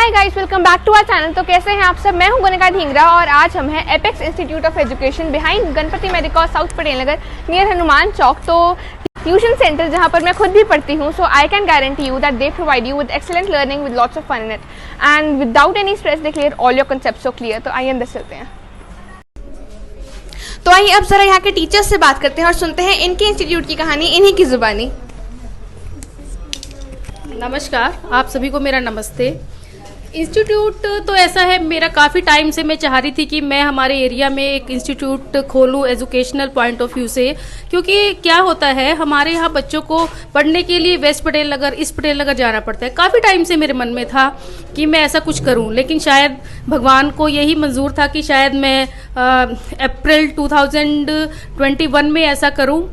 Hi guys, welcome back to our channel. तो कैसे हैं आप सब? मैं हूं गनिका ढींगरा और आज हम हैं Apex institute of education behind Ganpati Medicos south Patel Nagar near Hanuman Chowk. तो ट्यूशन सेंटर जहां पर मैं खुद भी पढ़ती हूं, so I can guarantee you that they provide you with excellent learning with lots of fun in it and without any stress they clear all your concept so clear. तो आइए अंदर चलते हैं। तो आइए अब जरा यहाँ के टीचर्स से बात करते हैं और सुनते हैं इनके इंस्टीट्यूट की कहानी इन्हीं की जुबानी। नमस्कार, आप सभी को मेरा नमस्ते। इंस्टीट्यूट तो ऐसा है, मेरा काफ़ी टाइम से मैं चाह रही थी कि मैं हमारे एरिया में एक इंस्टीट्यूट खोलूं एजुकेशनल पॉइंट ऑफ व्यू से, क्योंकि क्या होता है हमारे यहाँ बच्चों को पढ़ने के लिए वेस्ट पटेल नगर, ईस्ट पटेल नगर जाना पड़ता है। काफ़ी टाइम से मेरे मन में था कि मैं ऐसा कुछ करूं, लेकिन शायद भगवान को यही मंजूर था कि शायद मैं अप्रैल 2021 में ऐसा करूं,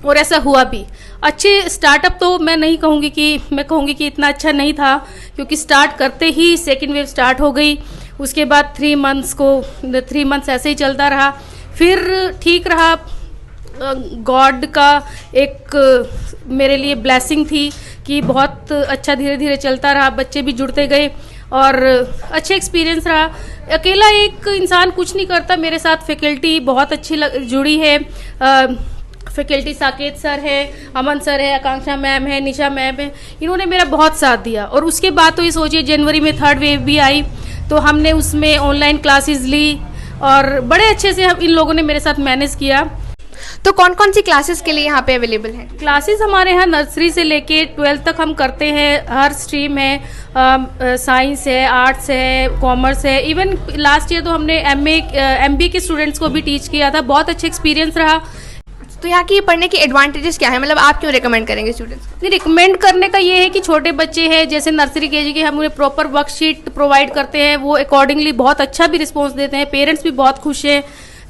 और ऐसा हुआ भी। अच्छे स्टार्टअप तो मैं नहीं कहूँगी कि मैं कहूँगी कि इतना अच्छा नहीं था, क्योंकि स्टार्ट करते ही सेकेंड वेव स्टार्ट हो गई। उसके बाद 3 मंथ्स ऐसे ही चलता रहा, फिर ठीक रहा। गॉड का एक मेरे लिए ब्लेसिंग थी कि बहुत अच्छा धीरे धीरे चलता रहा, बच्चे भी जुड़ते गए और अच्छे एक्सपीरियंस रहा। अकेला एक इंसान कुछ नहीं करता, मेरे साथ फैकल्टी बहुत अच्छी जुड़ी है। फैकल्टी साकेत सर है, अमन सर है, आकांक्षा मैम है, निशा मैम है, इन्होंने मेरा बहुत साथ दिया। और उसके बाद तो ये सोचिए जनवरी में 3rd वेव भी आई, तो हमने उसमें ऑनलाइन क्लासेस ली और बड़े अच्छे से हम इन लोगों ने मेरे साथ मैनेज किया। तो कौन कौन सी क्लासेस के लिए यहाँ पे अवेलेबल हैं? क्लासेस हमारे यहाँ नर्सरी से लेके 12th तक हम करते हैं। हर स्ट्रीम है, साइंस है, आर्ट्स है, कॉमर्स है। इवन लास्ट ईयर तो हमने MBA के स्टूडेंट्स को भी टीच किया था, बहुत अच्छा एक्सपीरियंस रहा। तो यहाँ की पढ़ने की एडवांटेजेस क्या है, मतलब आप क्यों रिकमेंड करेंगे स्टूडेंट्स को? नहीं, रिकमेंड करने का ये है कि छोटे बच्चे हैं, जैसे नर्सरी केजी के, हम उन्हें प्रॉपर वर्कशीट प्रोवाइड करते हैं, वो अकॉर्डिंगली बहुत अच्छा भी रिस्पॉन्स देते हैं। पेरेंट्स भी बहुत खुश हैं,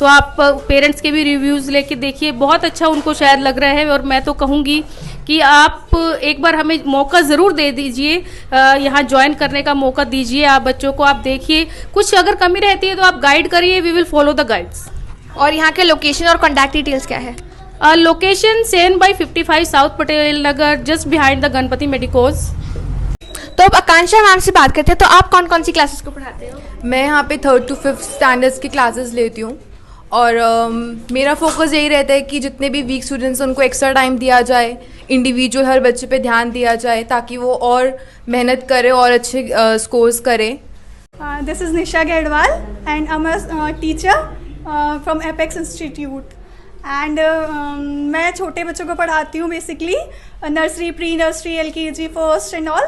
तो आप पेरेंट्स के भी रिव्यूज़ लेके देखिए, बहुत अच्छा उनको शायद लग रहा है। और मैं तो कहूँगी कि आप एक बार हमें मौका ज़रूर दे दीजिए, यहाँ ज्वाइन करने का मौका दीजिए। आप बच्चों को आप देखिए, कुछ अगर कमी रहती है तो आप गाइड करिए, we will follow the guides. और यहाँ के लोकेशन और कॉन्टैक्ट डिटेल्स क्या है? Location 7/55 south Patel Nagar, just behind the Ganpati medicos. तो अब आकांक्षा मैम से बात करते हैं, तो आप कौन कौन सी क्लासेस को पढ़ाते हो? मैं यहाँ पे 3rd to 5th स्टैंडर्ड्स की क्लासेस लेती हूँ और मेरा फोकस यही रहता है कि जितने भी वीक स्टूडेंट्स उनको एक्स्ट्रा टाइम दिया जाए, इंडिविजुअल हर बच्चे पे ध्यान दिया जाए, ताकि वो और मेहनत करे और अच्छे स्कोर्स करे। This is Nisha Gedwal and I'm a teacher from Apex Institute and मैं छोटे बच्चों को पढ़ाती हूँ, basically nursery, pre nursery, LKG, first and all.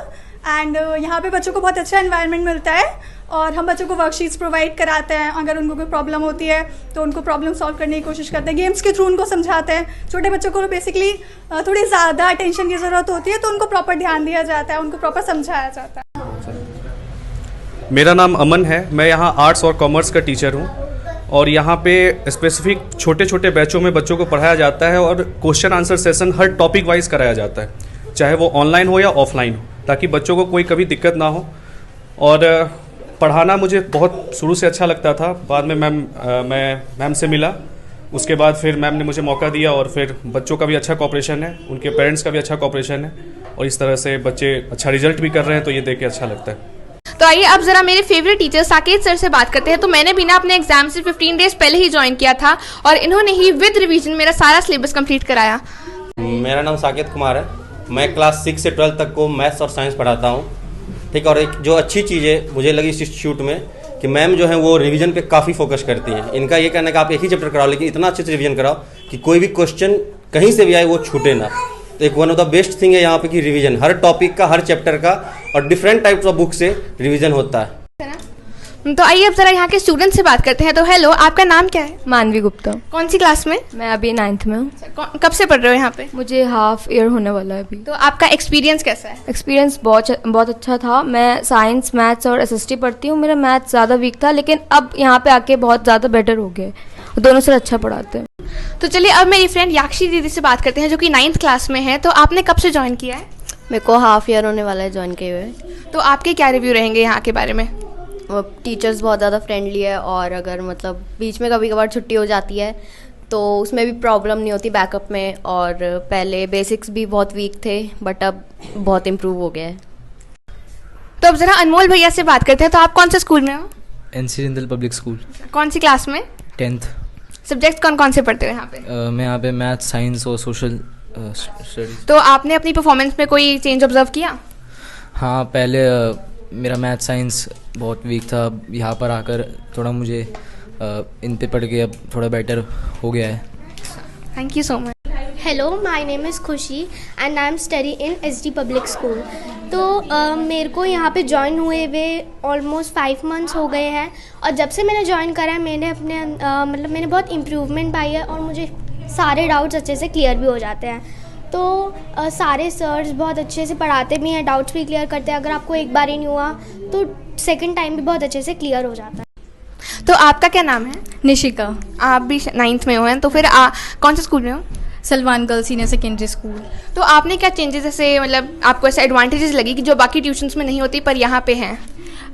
And यहाँ पे बच्चों को बहुत अच्छा एनवायरनमेंट मिलता है और हम बच्चों को वर्कशीट्स प्रोवाइड कराते हैं। अगर उनको कोई प्रॉब्लम होती है तो उनको प्रॉब्लम सॉल्व करने की कोशिश करते हैं, गेम्स के थ्रू उनको समझाते हैं। छोटे बच्चों को बेसिकली थोड़ी ज़्यादा अटेंशन की ज़रूरत होती है, तो उनको प्रॉपर ध्यान दिया जाता है, उनको प्रॉपर समझाया जाता है। मेरा नाम अमन है, मैं यहाँ आर्ट्स और कॉमर्स का टीचर हूँ और यहाँ पे स्पेसिफिक छोटे छोटे बैचों में बच्चों को पढ़ाया जाता है और क्वेश्चन आंसर सेशन हर टॉपिक वाइज कराया जाता है, चाहे वो ऑनलाइन हो या ऑफलाइन हो, ताकि बच्चों को कोई कभी दिक्कत ना हो। और पढ़ाना मुझे बहुत शुरू से अच्छा लगता था। बाद में मैं मैम से मिला, उसके बाद फिर मैम ने मुझे मौका दिया और फिर बच्चों का भी अच्छा कोऑपरेशन है, उनके पेरेंट्स का भी अच्छा कोऑपरेशन है और इस तरह से बच्चे अच्छा रिजल्ट भी कर रहे हैं, तो ये देख के अच्छा लगता है। तो आइए अब जरा मेरे फेवरेट टीचर साकेत सर से बात करते हैं। तो मैंने भी ना अपने एग्जाम से 15 डेज पहले ही ज्वाइन किया था और इन्होंने ही विद रिवीजन मेरा सारा सिलेबस कंप्लीट कराया। मेरा नाम साकेत कुमार है, मैं क्लास 6 से 12 तक को मैथ्स और साइंस पढ़ाता हूँ। ठीक है, और एक जो अच्छी चीज़ है मुझे लगी इस इंस्टीट्यूट में कि मैम जो है वो रिवीजन पे काफ़ी फोकस करती हैं। इनका ये कहना है कि आप एक ही चैप्टर कराओ, लेकिन इतना अच्छे से रिवीजन कराओ कि कोई भी क्वेश्चन कहीं से भी आए वो छूटे ना। तो एक one of the best thing है यहाँ पे कि रिवीजन हर टॉपिक का, हर चैप्टर का और डिफरेंट टाइप्स ऑफ बुक से रिवीजन होता है। तो आइए अब जरा यहाँ के स्टूडेंट से बात करते हैं। तो हेलो, आपका नाम क्या है? मानवी गुप्ता। कौन सी क्लास में? मैं अभी 9th में हूँ। कब से पढ़ रहे हो यहाँ पे? मुझे हाफ ईयर होने वाला है अभी। तो आपका एक्सपीरियंस कैसा है? एक्सपीरियंस बहुत अच्छा था। मैं साइंस, मैथ्स और SST पढ़ती हूँ। मेरा मैथ्स ज़्यादा वीक था, लेकिन अब यहाँ पे आके बहुत ज़्यादा बेटर हो गया है। दोनों से अच्छा पढ़ाते हैं। तो चलिए अब मेरी फ्रेंड याक्षी दीदी से बात करते हैं, जो कि 9th क्लास में है। तो आपने कब से ज्वाइन किया है? मेरे को हाफ ईयर होने वाला है ज्वाइन किए हुए। तो आपके क्या रिव्यू रहेंगे यहाँ के बारे में? टीचर्स बहुत ज़्यादा फ्रेंडली है और अगर मतलब बीच में कभी कभार छुट्टी हो जाती है तो उसमें भी प्रॉब्लम नहीं होती बैकअप में। और पहले बेसिक्स भी बहुत वीक थे, बट अब बहुत इम्प्रूव हो गया है। तो अब ज़रा अनमोल भैया से बात करते हैं। तो आप कौन से स्कूल में हो? NC जिंदल पब्लिक स्कूल, कौन सी क्लास में? 10th। सब्जेक्ट कौन कौन से पढ़ते हो यहाँ पे? मैं यहाँ पे मैथ, साइंस और सोशल स्टडीज। तो आपने अपनी परफॉर्मेंस में कोई चेंज ऑब्जर्व किया? हाँ, पहले मेरा मैथ साइंस बहुत वीक था। अब यहाँ पर आकर थोड़ा मुझे इन पे पढ़ के अब थोड़ा बेटर हो गया है। Thank you so much. Hello, my name is Khushi and I am study in SD public school. तो मेरे को यहाँ पे ज्वाइन हुए हुए ऑलमोस्ट 5 मंथ्स हो गए हैं, और जब से मैंने ज्वाइन करा है मैंने अपने मतलब मैंने बहुत इम्प्रूवमेंट पाई है, और मुझे सारे डाउट्स अच्छे से क्लियर भी हो जाते हैं। तो सारे सर्स बहुत अच्छे से पढ़ाते भी हैं, डाउट्स भी क्लियर करते हैं। अगर आपको एक बार ही नहीं हुआ तो सेकंड टाइम भी बहुत अच्छे से क्लियर हो जाता है। तो आपका क्या नाम है? निशिका। आप भी 9th में हो हैं, तो फिर कौन से स्कूल में हो? Salman girls senior secondary school. तो आपने क्या चेंजेस ऐसे मतलब आपको ऐसे एडवांटेजेस लगी कि जो बाकी ट्यूशन्स में नहीं होती पर यहाँ पे हैं?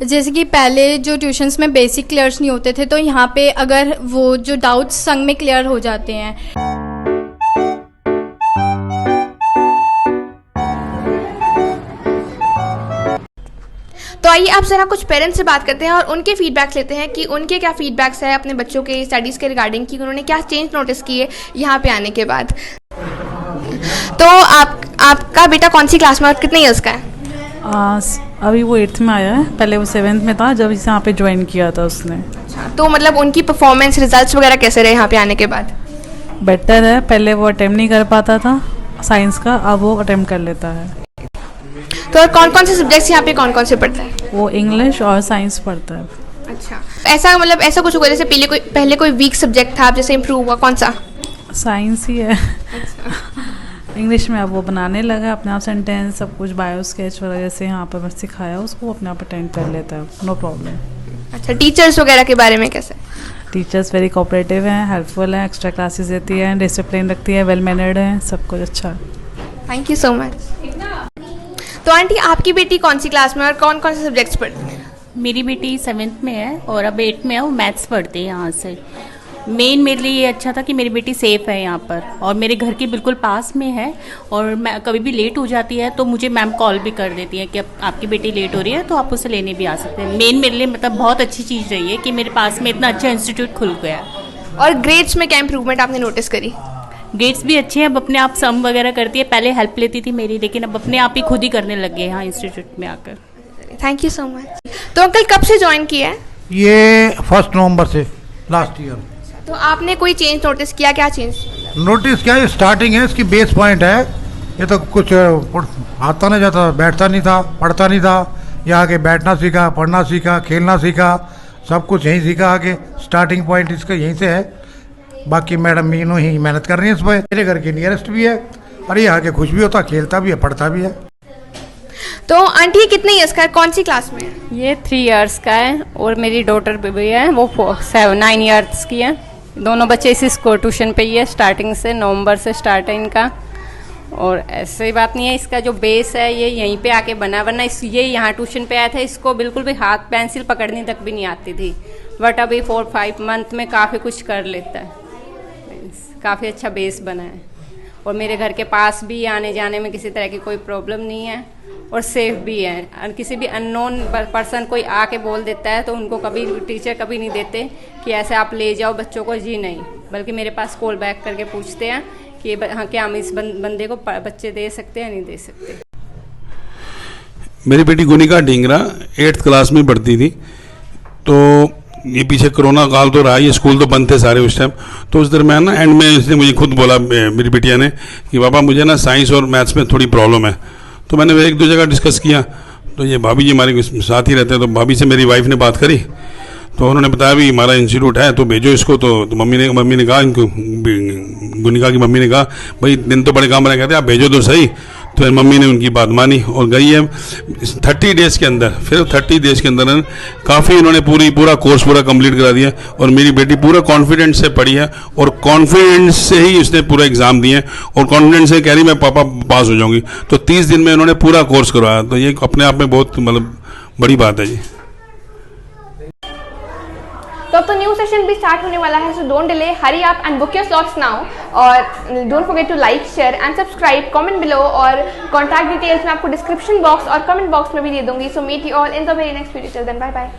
जैसे कि पहले जो ट्यूशन्स में बेसिक क्लियर्स नहीं होते थे, तो यहाँ पे अगर वो जो डाउट्स संग में क्लियर हो जाते हैं। तो आइए आप ज़रा कुछ पेरेंट्स से बात करते हैं और उनके फीडबैक लेते हैं कि उनके क्या फीडबैक्स है अपने बच्चों के स्टडीज़ के रिगार्डिंग, कि उन्होंने क्या चेंज नोटिस किए यहाँ पे आने के बाद। तो आपका बेटा कौन सी क्लास में और कितने ईयर्स का है? अभी वो 8th में आया है। पहले वो 7th में था जब इसे यहाँ पे ज्वाइन किया था उसने। तो मतलब उनकी परफॉर्मेंस, रिजल्ट्स वगैरह कैसे रहे यहाँ पे आने के बाद? बेटर है। पहले वो अटेम्प्ट नहीं कर पाता था साइंस का, अब वो अटेम्प्ट कर लेता है। तो और कौन कौन से सब्जेक्ट्स यहाँ पे कौन कौन से पढ़ता है? वो इंग्लिश और साइंस पढ़ता है। अच्छा, ऐसा मतलब ऐसा कुछ हुआ जैसे पहले कोई वीक सब्जेक्ट था, अब जैसे इम्प्रूव हुआ, कौन सा? साइंस ही है। इंग्लिश में अब वो बनाने लगा अपने आप सेंटेंस, सब कुछ बायो स्केच वगैरह से यहाँ पर बस सिखाया उसको, अपने आप अटेंड कर लेता है, नो प्रॉब्लम। अच्छा, टीचर्स वगैरह के बारे में कैसे? टीचर्स वेरी कोऑपरेटिव हैं, हेल्पफुल हैं, एक्स्ट्रा क्लासेस देती है, डिसिप्लिन रखती है, वेल मैनर्ड है, सब कुछ अच्छा है। Thank you so much. तो आंटी, आपकी बेटी कौन सी क्लास में और कौन कौन से सब्जेक्ट्स पढ़ती है? मेरी बेटी 7th में है और अब 8th में है। वो मैथ्स पढ़ती है यहाँ से। मेन मेरे लिए ये अच्छा था कि मेरी बेटी सेफ़ है यहाँ पर, और मेरे घर के बिल्कुल पास में है, और मैं कभी भी लेट हो जाती है तो मुझे मैम कॉल भी कर देती है कि अब आपकी बेटी लेट हो रही है तो आप उसे लेने भी आ सकते हैं। मेन मेरे लिए मतलब बहुत अच्छी चीज़ रही है कि मेरे पास में इतना अच्छा इंस्टीट्यूट खुल गया है। और ग्रेड्स में क्या इंप्रूवमेंट आपने नोटिस करी? ग्रेड्स भी अच्छे हैं, अब अपने आप सम वगैरह करती है। पहले हेल्प लेती थी मेरी, लेकिन अब अपने आप ही खुद ही करने लग गए यहाँ इंस्टीट्यूट में आकर। Thank you so much. तो अंकल कब से ज्वाइन किया है? ये 1 नवंबर से, लास्ट ईयर। तो आपने कोई चेंज नोटिस किया? क्या चेंज नोटिस क्या है? स्टार्टिंग है, इसकी बेस पॉइंट है। ये तो कुछ आता नहीं जाता, बैठता नहीं था, पढ़ता नहीं था। यहाँ आके बैठना सीखा, पढ़ना सीखा, खेलना सीखा, सब कुछ यहीं सीखा। आगे स्टार्टिंग पॉइंट इसका यहीं से है। बाकी मैडम मीनू ही मेहनत कर रही है इस पर। मेरे घर के नियरेस्ट भी है, और ये आके खुश भी होता, खेलता भी है, पढ़ता भी है। तो आंटी, ये कितने ईयर्स का है, कौन सी क्लास में है? ये 3 इयर्स का है, और मेरी डॉटर भी है, वो 9 इयर्स की है। दोनों बच्चे इसी स्कूल ट्यूशन पे ही है, स्टार्टिंग से नवंबर से स्टार्ट है इनका। और ऐसी बात नहीं है, इसका जो बेस है ये यहीं पे आके बना, वरना ये यहाँ ट्यूशन पे आया था, इसको बिल्कुल भी हाथ पेंसिल पकड़ने तक भी नहीं आती थी, बट अभी 4-5 मंथ में काफ़ी कुछ कर लेता है। काफ़ी अच्छा बेस बना है, और मेरे घर के पास भी आने जाने में किसी तरह की कोई प्रॉब्लम नहीं है, और सेफ भी है। और किसी भी अननोन पर्सन कोई आके बोल देता है तो उनको कभी टीचर कभी नहीं देते कि ऐसे आप ले जाओ बच्चों को, जी नहीं, बल्कि मेरे पास कॉल बैक करके पूछते हैं कि हाँ क्या हम इस बंदे को बच्चे दे सकते हैं, नहीं दे सकते। मेरी बेटी गुनिका ढींगरा 8th क्लास में पढ़ती थी। तो ये पीछे कोरोना काल तो रहा, ये स्कूल तो बंद थे सारे उस टाइम। तो उस दरम्यान ना एंड में इसने मुझे खुद बोला, मेरी बिटिया ने, कि पापा मुझे ना साइंस और मैथ्स में थोड़ी प्रॉब्लम है। तो मैंने 1-2 जगह डिस्कस किया, तो ये भाभी जी हमारे साथ ही रहते हैं, तो भाभी से मेरी वाइफ ने बात करी, तो उन्होंने बताया भी हमारा इंस्टीट्यूट है तो भेजो इसको। तो मम्मी ने कहा, इनको गुनिका की मम्मी ने कहा, भाई दिन तो बड़े काम रह गए थे, आप भेजो तो सही। तो मम्मी ने उनकी बात मानी और गई है 30 डेज़ के अंदर। फिर 30 डेज़ के अंदर काफ़ी इन्होंने पूरा कोर्स पूरा कंप्लीट करा दिया, और मेरी बेटी पूरा कॉन्फिडेंस से पढ़ी है, और कॉन्फिडेंस से ही उसने पूरा एग्ज़ाम दिए, और कॉन्फिडेंस से कह रही मैं पापा पास हो जाऊंगी। तो 30 दिन में उन्होंने पूरा कोर्स करवाया, तो ये अपने आप में बहुत मतलब बड़ी बात है जी। तो अब तो न्यू सेशन भी स्टार्ट होने वाला है, so don't delay, hurry up and book your slots now. और don't forget to like, share and subscribe, comment below, और कॉन्टैक्ट डिटेल्स मैं आपको डिस्क्रिप्शन बॉक्स और कमेंट बॉक्स में भी दे दूंगी। So meet you all in the very next video, till then bye bye.